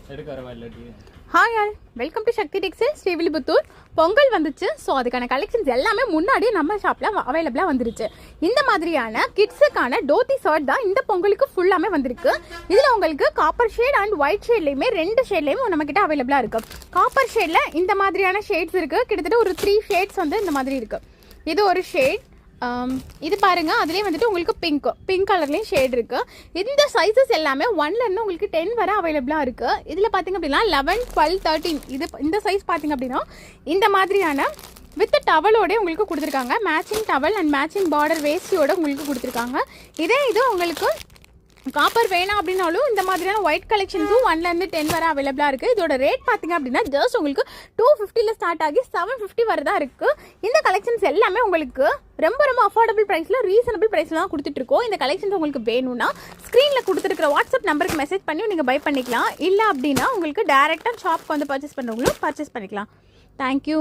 Hi all, welcome to Sakthi textiles Srivilliputhur. Pongal வந்துச்சு. So அதுக்கான collections எல்லாமே முன்னாடியே நம்ம ஷாப்பில் அவைலபிளாக வந்துருச்சு. இந்த மாதிரியான கிட்ஸுக்கான டோத்தி ஷர்ட் தான் இந்த பொங்கலுக்கு ஃபுல்லாமே வந்திருக்கு. இதில் உங்களுக்கு காப்பர் ஷேட் அண்ட் ஒயிட் ஷேட்லேயுமே 2 ஷேட்லேயுமே நம்மக்கிட்ட அவைலபிளாக இருக்குது. காப்பர் ஷேடில் இந்த மாதிரியான ஷேட்ஸ் இருக்குது. கிட்டத்தட்ட ஒரு 3 ஷேட்ஸ் வந்து இந்த மாதிரி இருக்குது. இது ஒரு ஷேட். இது பாருங்க, அதுலேயே வந்துட்டு உங்களுக்கு பிங்க் கலர்லேயும் ஷேட் இருக்குது. இந்த சைஸஸ் எல்லாமே 1லேருந்து உங்களுக்கு 10 வரை அவைலபிளாக இருக்குது. இதில் பார்த்திங்க அப்படின்னா 11, 12, 13 இந்த சைஸ் பார்த்திங்க அப்படின்னா இந்த மாதிரியான வித் டவலோட உங்களுக்கு கொடுத்துருக்காங்க. Matching towel and matching border வேஸ்டியோட உங்களுக்கு கொடுத்துருக்காங்க. இது உங்களுக்கு காப்பர் வேணாம் அப்படின்னாலும் இந்த மாதிரியான ஒயிட் கலெக்ஷன்ஸும் 1லேருந்து 10 வரை அவைலபிளாக இருக்குது. இதோட ரேட் பார்த்திங்க அப்படின்னா ஜஸ்ட் உங்களுக்கு 250 ஸ்டார்ட் ஆகி 750 வரை தான் இருக்குது. இந்த கலெக்ஷன்ஸ் எல்லாமே உங்களுக்கு ரொம்ப அஃபோர்டபுள் ப்ரைஸில், ரீசனபிள் ப்ரைஸில் தான் கொடுத்துட்ருக்கோம். இந்த கலெக்ஷன்ஸ் உங்களுக்கு வேணும்னா ஸ்க்ரீனில் கொடுத்துருக்கிற வாட்ஸ்அப் நம்பருக்கு மெசேஜ் பண்ணி நீங்கள் பை பண்ணிக்கலாம். இல்லை அப்படின்னா உங்களுக்கு டேரெக்டாக ஷாப்க்கு வந்து பர்ச்சேஸ் பண்ணுறவங்களும் பர்ச்சேஸ் பண்ணிக்கலாம். தேங்க்யூ.